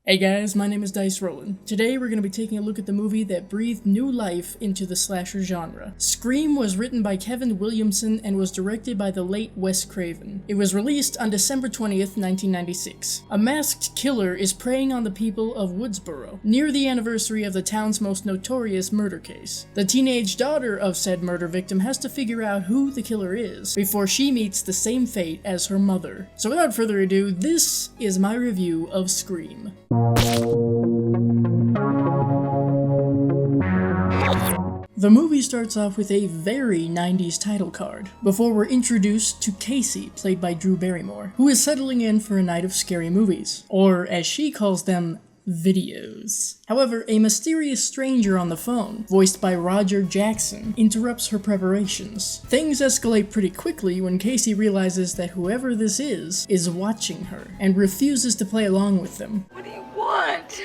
Hey guys, my name is Dice Rollin. Today we're going to be taking a look at the movie that breathed new life into the slasher genre. Scream was written by Kevin Williamson and was directed by the late Wes Craven. It was released on December 20th, 1996. A masked killer is preying on the people of Woodsboro, near the anniversary of the town's most notorious murder case. The teenage daughter of said murder victim has to figure out who the killer is before she meets the same fate as her mother. So without further ado, this is my review of Scream. The movie starts off with a very 90s title card, before we're introduced to Casey, played by Drew Barrymore, who is settling in for a night of scary movies, or as she calls them, videos. However, a mysterious stranger on the phone, voiced by Roger Jackson, interrupts her preparations. Things escalate pretty quickly when Casey realizes that whoever this is watching her, and refuses to play along with them. What do you want?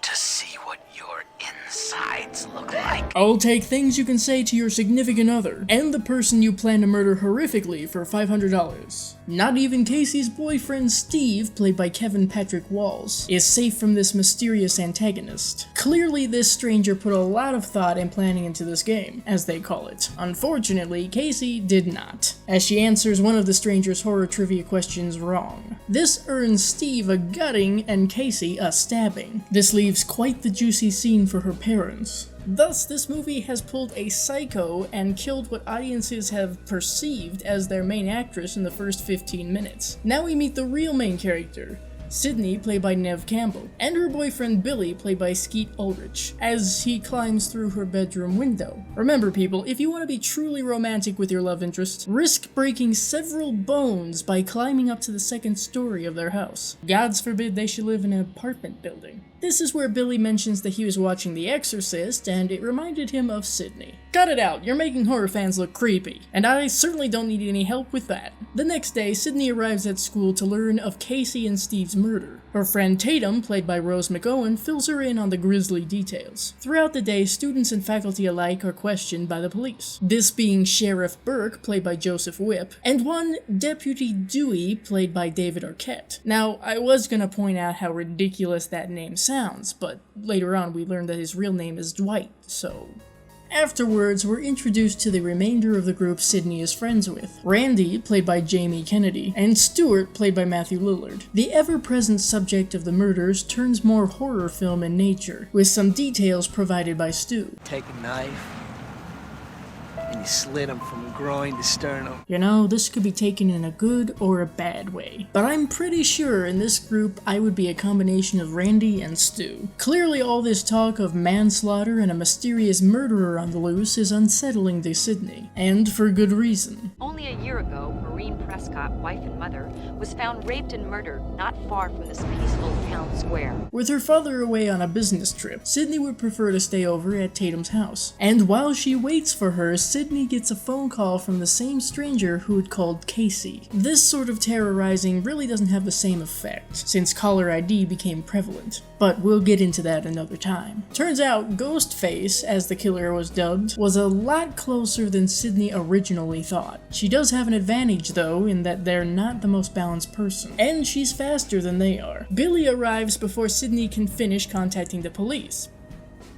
To see what your insides look like. I'll take things you can say to your significant other, and the person you plan to murder horrifically for $500. Not even Casey's boyfriend Steve, played by Kevin Patrick Walls, is safe from this mysterious antagonist. Clearly this stranger put a lot of thought and planning into this game, as they call it. Unfortunately, Casey did not, as she answers one of the stranger's horror trivia questions wrong. This earns Steve a gutting and Casey a stabbing. This leaves quite the juicy scene for her parents. Thus, this movie has pulled a psycho and killed what audiences have perceived as their main actress in the first 15 minutes. Now we meet the real main character, Sydney, played by Neve Campbell, and her boyfriend Billy, played by Skeet Ulrich, as he climbs through her bedroom window. Remember people, if you want to be truly romantic with your love interest, risk breaking several bones by climbing up to the second story of their house. Gods forbid they should live in an apartment building. This is where Billy mentions that he was watching The Exorcist, and it reminded him of Sydney. Cut it out, you're making horror fans look creepy, and I certainly don't need any help with that. The next day, Sydney arrives at school to learn of Casey and Steve's murder. Her friend Tatum, played by Rose McGowan, fills her in on the grisly details. Throughout the day, students and faculty alike are questioned by the police. This being Sheriff Burke, played by Joseph Whipp, and one Deputy Dewey, played by David Arquette. Now, I was gonna point out how ridiculous that name sounds, but later on we learned that his real name is Dwight, so... Afterwards, we're introduced to the remainder of the group Sydney is friends with. Randy, played by Jamie Kennedy, and Stuart, played by Matthew Lillard. The ever-present subject of the murders turns more horror film in nature, with some details provided by Stu. Take a knife, and you slit him from groin to sternum. You know, this could be taken in a good or a bad way. But I'm pretty sure in this group I would be a combination of Randy and Stu. Clearly all this talk of manslaughter and a mysterious murderer on the loose is unsettling to Sydney, and for good reason. Only a year ago, Maureen Prescott, wife and mother, was found raped and murdered not far from this peaceful town square. With her father away on a business trip, Sydney would prefer to stay over at Tatum's house. And while she waits for her, Sydney gets a phone call from the same stranger who had called Casey. This sort of terrorizing really doesn't have the same effect, since caller ID became prevalent, but we'll get into that another time. Turns out Ghostface, as the killer was dubbed, was a lot closer than Sydney originally thought. She does have an advantage though, in that they're not the most balanced person, and she's faster than they are. Billy arrives before Sydney can finish contacting the police.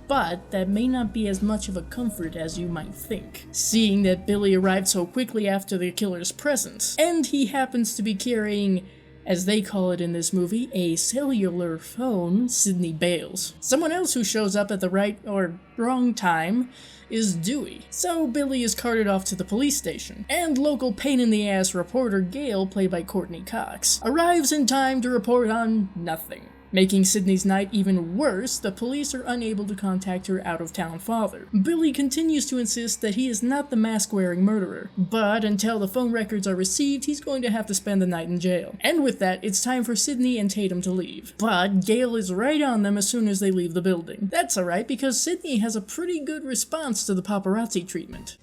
But that may not be as much of a comfort as you might think, seeing that Billy arrived so quickly after the killer's presence, and he happens to be carrying, as they call it in this movie, a cellular phone. Sydney bails. Someone else who shows up at the right or wrong time is Dewey, so Billy is carted off to the police station, and local pain-in-the-ass reporter Gail, played by Courteney Cox, arrives in time to report on nothing. Making Sydney's night even worse, the police are unable to contact her out-of-town father. Billy continues to insist that he is not the mask-wearing murderer, but until the phone records are received, he's going to have to spend the night in jail. And with that, it's time for Sydney and Tatum to leave. But Gail is right on them as soon as they leave the building. That's alright, because Sydney has a pretty good response to the paparazzi treatment.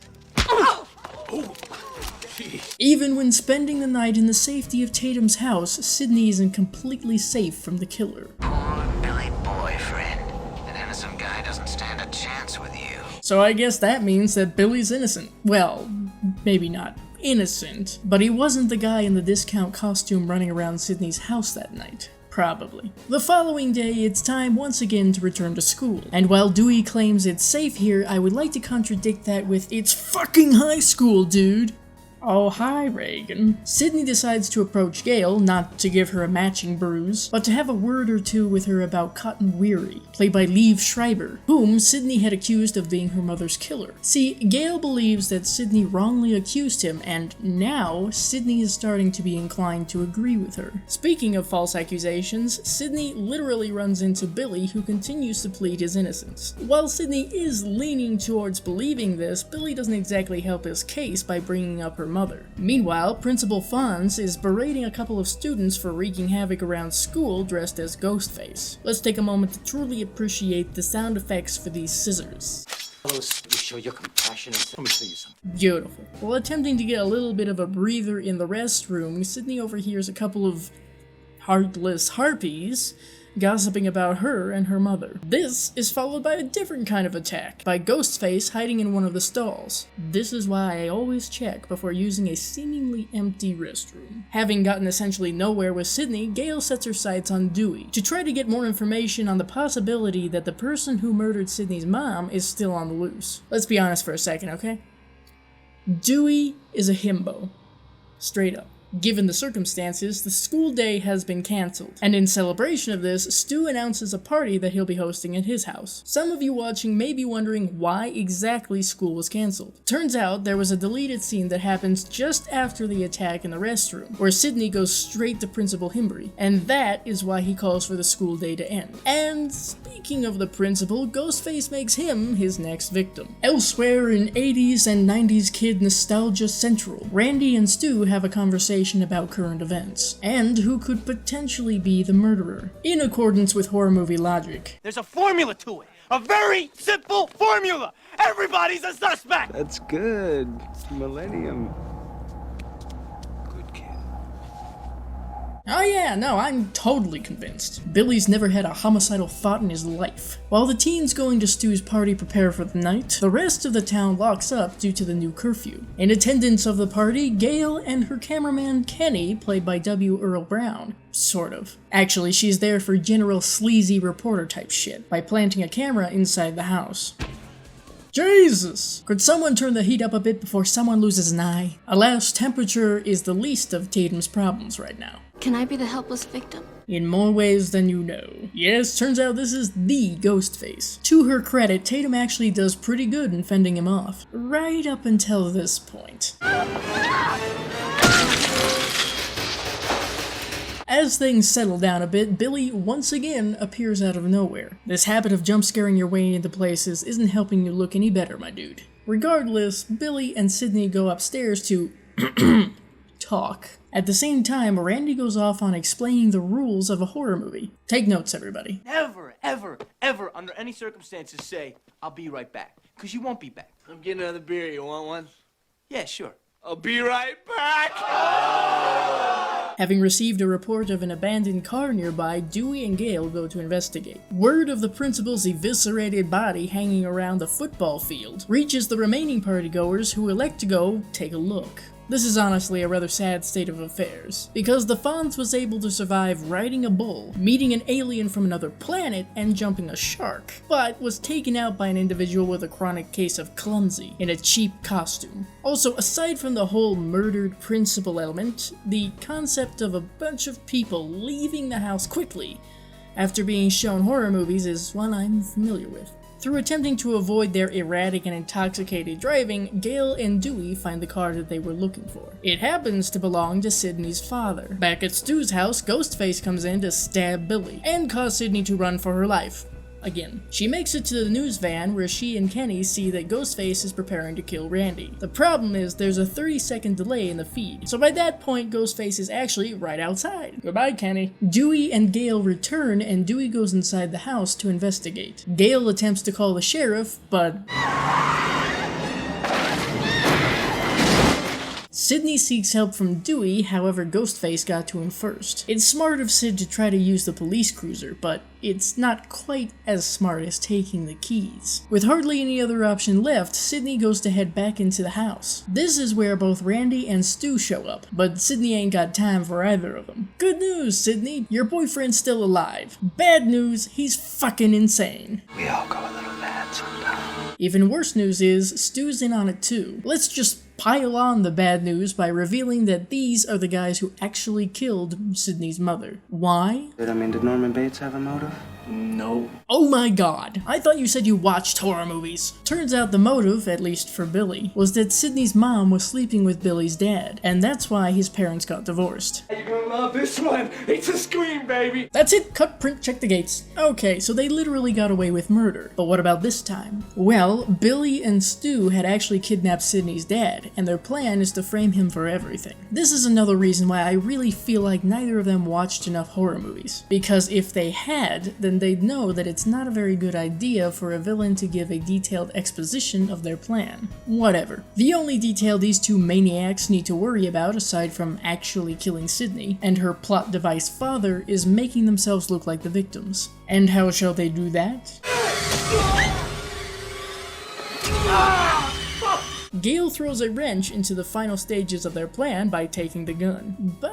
Even when spending the night in the safety of Tatum's house, Sydney isn't completely safe from the killer. Poor Billy boyfriend. An innocent guy doesn't stand a chance with you. So I guess that means that Billy's innocent. Well, maybe not innocent, but he wasn't the guy in the discount costume running around Sydney's house that night. Probably. The following day, it's time once again to return to school. And while Dewey claims it's safe here, I would like to contradict that with, it's fucking high school, dude! Oh, hi, Reagan. Sydney decides to approach Gail, not to give her a matching bruise, but to have a word or two with her about Cotton Weary, played by Liev Schreiber, whom Sydney had accused of being her mother's killer. See, Gail believes that Sydney wrongly accused him, and now Sydney is starting to be inclined to agree with her. Speaking of false accusations, Sydney literally runs into Billy, who continues to plead his innocence. While Sydney is leaning towards believing this, Billy doesn't exactly help his case by bringing up her mother. Meanwhile, Principal Fonz is berating a couple of students for wreaking havoc around school dressed as Ghostface. Let's take a moment to truly appreciate the sound effects for these scissors. You show your compassion. Let me tell you something. Beautiful. While attempting to get a little bit of a breather in the restroom, Sydney overhears a couple of heartless harpies gossiping about her and her mother. This is followed by a different kind of attack, by Ghostface hiding in one of the stalls. This is why I always check before using a seemingly empty restroom. Having gotten essentially nowhere with Sydney, Gail sets her sights on Dewey, to try to get more information on the possibility that the person who murdered Sydney's mom is still on the loose. Let's be honest for a second, okay? Dewey is a himbo. Straight up. Given the circumstances, the school day has been cancelled, and in celebration of this, Stu announces a party that he'll be hosting at his house. Some of you watching may be wondering why exactly school was cancelled. Turns out there was a deleted scene that happens just after the attack in the restroom, where Sydney goes straight to Principal Himbry, and that is why he calls for the school day to end. And speaking of the principal, Ghostface makes him his next victim. Elsewhere in 80s and 90s kid nostalgia central, Randy and Stu have a conversation about current events, and who could potentially be the murderer, in accordance with horror movie logic. There's a formula to it. A very simple formula. Everybody's a suspect. That's good. It's Millennium. Good kid. Oh yeah, no, I'm totally convinced. Billy's never had a homicidal thought in his life. While the teens going to Stu's party prepare for the night, the rest of the town locks up due to the new curfew. In attendance of the party, Gail and her cameraman Kenny, played by W. Earl Brown. Sort of. Actually, she's there for general sleazy reporter type shit, by planting a camera inside the house. Jesus! Could someone turn the heat up a bit before someone loses an eye? Alas, temperature is the least of Tatum's problems right now. Can I be the helpless victim? In more ways than you know. Yes, turns out this is the Ghostface. To her credit, Tatum actually does pretty good in fending him off. Right up until this point. As things settle down a bit, Billy once again appears out of nowhere. This habit of jump scaring your way into places isn't helping you look any better, my dude. Regardless, Billy and Sydney go upstairs to talk. At the same time, Randy goes off on explaining the rules of a horror movie. Take notes, everybody. Never, ever, ever, under any circumstances, say, I'll be right back. Because you won't be back. I'm getting another beer. You want one? Yeah, sure. I'll be right back. Having received a report of an abandoned car nearby, Dewey and Gail go to investigate. Word of the principal's eviscerated body hanging around the football field reaches the remaining partygoers, who elect to go take a look. This is honestly a rather sad state of affairs, because the Fonz was able to survive riding a bull, meeting an alien from another planet, and jumping a shark, but was taken out by an individual with a chronic case of clumsy in a cheap costume. Also, aside from the whole murdered principal element, the concept of a bunch of people leaving the house quickly after being shown horror movies is one I'm familiar with. Through attempting to avoid their erratic and intoxicated driving, Gail and Dewey find the car that they were looking for. It happens to belong to Sydney's father. Back at Stu's house, Ghostface comes in to stab Billy, and cause Sydney to run for her life. Again. She makes it to the news van where she and Kenny see that Ghostface is preparing to kill Randy. The problem is there's a 30-second delay in the feed, so by that point Ghostface is actually right outside. Goodbye, Kenny. Dewey and Gail return, and Dewey goes inside the house to investigate. Gail attempts to call the sheriff, but Sidney seeks help from Dewey, however Ghostface got to him first. It's smart of Sid to try to use the police cruiser, but it's not quite as smart as taking the keys. With hardly any other option left, Sidney goes to head back into the house. This is where both Randy and Stu show up, but Sidney ain't got time for either of them. Good news, Sidney, your boyfriend's still alive. Bad news, he's fucking insane. We all go a little mad sometimes. Even worse news is, Stu's in on it too. Let's just pile on the bad news by revealing that these are the guys who actually killed Sidney's mother. Why? Did Norman Bates have a motive? No. Oh my god, I thought you said you watched horror movies. Turns out the motive, at least for Billy, was that Sidney's mom was sleeping with Billy's dad, and that's why his parents got divorced. You're gonna love this one. It's a scream, baby. That's it, cut, print, check the gates. Okay, so they literally got away with murder. But what about this time? Well, Billy and Stu had actually kidnapped Sidney's dad, and their plan is to frame him for everything. This is another reason why I really feel like neither of them watched enough horror movies. Because if they had, then they'd know that it's not a very good idea for a villain to give a detailed exposition of their plan. Whatever. The only detail these two maniacs need to worry about, aside from actually killing Sidney, and her plot device father, is making themselves look like the victims. And how shall they do that? Gale throws a wrench into the final stages of their plan by taking the gun, but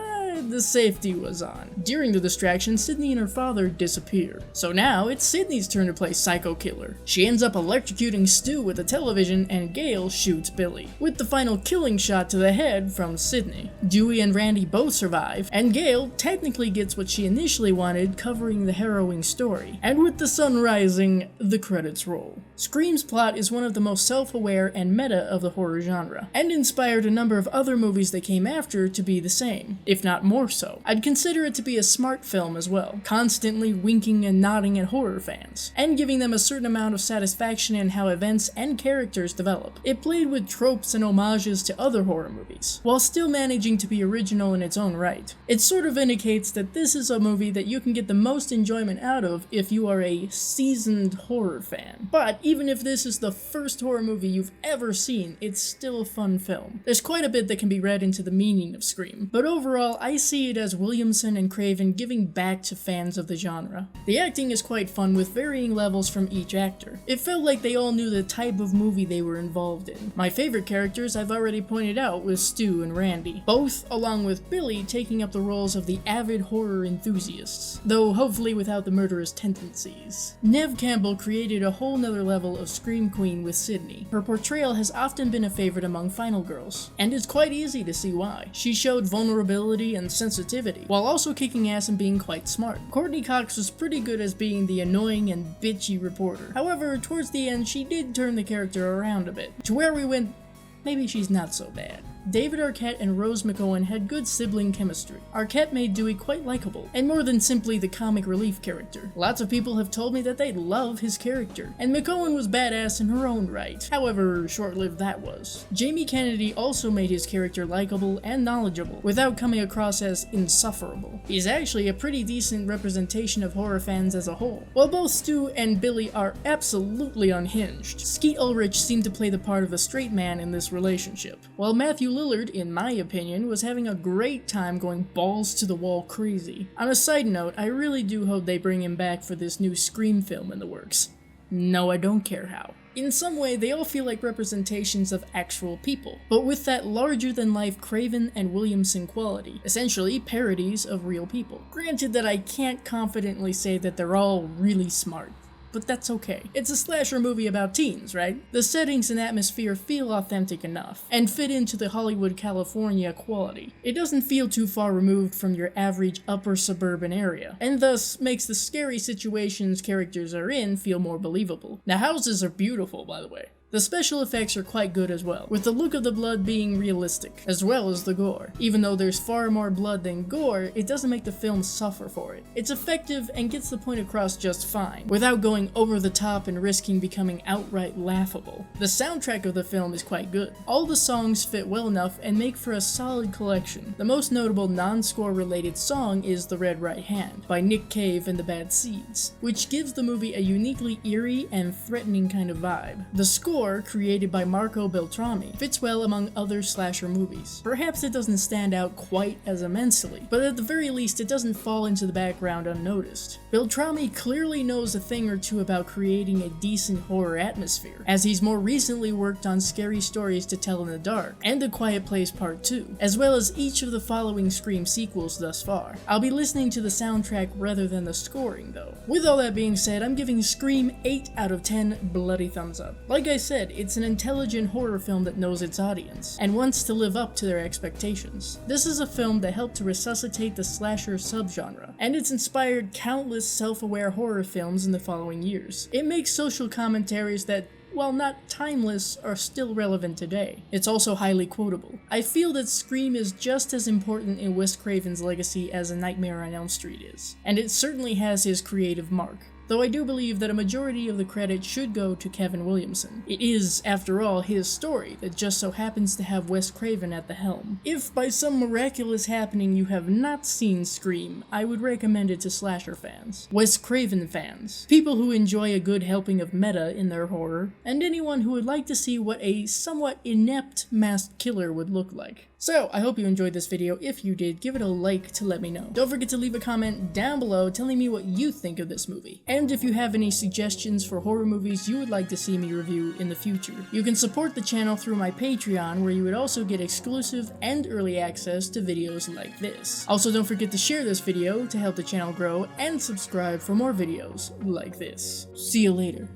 the safety was on. During the distraction, Sidney and her father disappear. So now it's Sidney's turn to play psycho killer. She ends up electrocuting Stu with a television, and Gale shoots Billy, with the final killing shot to the head from Sidney. Dewey and Randy both survive, and Gale technically gets what she initially wanted, covering the harrowing story. And with the sun rising, the credits roll. Scream's plot is one of the most self-aware and meta of the horror genre, and inspired a number of other movies that came after to be the same, if not more so. I'd consider it to be a smart film as well, constantly winking and nodding at horror fans, and giving them a certain amount of satisfaction in how events and characters develop. It played with tropes and homages to other horror movies, while still managing to be original in its own right. It sort of indicates that this is a movie that you can get the most enjoyment out of if you are a seasoned horror fan. But even if this is the first horror movie you've ever seen, it's still a fun film. There's quite a bit that can be read into the meaning of Scream, but overall I see it as Williamson and Craven giving back to fans of the genre. The acting is quite fun with varying levels from each actor. It felt like they all knew the type of movie they were involved in. My favorite characters I've already pointed out was Stu and Randy, both along with Billy taking up the roles of the avid horror enthusiasts, though hopefully without the murderous tendencies. Neve Campbell created a whole nother level of Scream Queen with Sidney. Her portrayal has often been a favorite among final girls, and it's quite easy to see why. She showed vulnerability and sensitivity, while also kicking ass and being quite smart. Courteney Cox was pretty good as being the annoying and bitchy reporter. However, towards the end, she did turn the character around a bit, to where we went, maybe she's not so bad. David Arquette and Rose McGowan had good sibling chemistry. Arquette made Dewey quite likable, and more than simply the comic relief character. Lots of people have told me that they love his character, and McGowan was badass in her own right, however short-lived that was. Jamie Kennedy also made his character likable and knowledgeable, without coming across as insufferable. He's actually a pretty decent representation of horror fans as a whole. While both Stu and Billy are absolutely unhinged, Skeet Ulrich seemed to play the part of a straight man in this relationship, while Matthew Lillard, in my opinion, was having a great time going balls to the wall crazy. On a side note, I really do hope they bring him back for this new Scream film in the works. No, I don't care how. In some way, they all feel like representations of actual people, but with that larger-than-life Craven and Williamson quality, essentially parodies of real people. Granted that I can't confidently say that they're all really smart, but that's okay. It's a slasher movie about teens, right? The settings and atmosphere feel authentic enough, and fit into the Hollywood, California quality. It doesn't feel too far removed from your average upper suburban area, and thus makes the scary situations characters are in feel more believable. The houses are beautiful, by the way. The special effects are quite good as well, with the look of the blood being realistic, as well as the gore. Even though there's far more blood than gore, it doesn't make the film suffer for it. It's effective and gets the point across just fine, without going over the top and risking becoming outright laughable. The soundtrack of the film is quite good. All the songs fit well enough and make for a solid collection. The most notable non-score related song is The Red Right Hand, by Nick Cave and the Bad Seeds, which gives the movie a uniquely eerie and threatening kind of vibe. The score score, created by Marco Beltrami, fits well among other slasher movies. Perhaps it doesn't stand out quite as immensely, but at the very least it doesn't fall into the background unnoticed. Beltrami clearly knows a thing or two about creating a decent horror atmosphere, as he's more recently worked on Scary Stories to Tell in the Dark and A Quiet Place Part 2, as well as each of the following Scream sequels thus far. I'll be listening to the soundtrack rather than the scoring though. With all that being said, I'm giving Scream 8 out of 10 bloody thumbs up. Like I said, it's an intelligent horror film that knows its audience, and wants to live up to their expectations. This is a film that helped to resuscitate the slasher subgenre, and it's inspired countless self-aware horror films in the following years. It makes social commentaries that, while not timeless, are still relevant today. It's also highly quotable. I feel that Scream is just as important in Wes Craven's legacy as A Nightmare on Elm Street is, and it certainly has his creative mark. Though I do believe that a majority of the credit should go to Kevin Williamson. It is, after all, his story that just so happens to have Wes Craven at the helm. If by some miraculous happening you have not seen Scream, I would recommend it to slasher fans, Wes Craven fans, people who enjoy a good helping of meta in their horror, and anyone who would like to see what a somewhat inept masked killer would look like. So, I hope you enjoyed this video. If you did, give it a like to let me know. Don't forget to leave a comment down below telling me what you think of this movie. And if you have any suggestions for horror movies you would like to see me review in the future. You can support the channel through my Patreon, where you would also get exclusive and early access to videos like this. Also, don't forget to share this video to help the channel grow, and subscribe for more videos like this. See you later.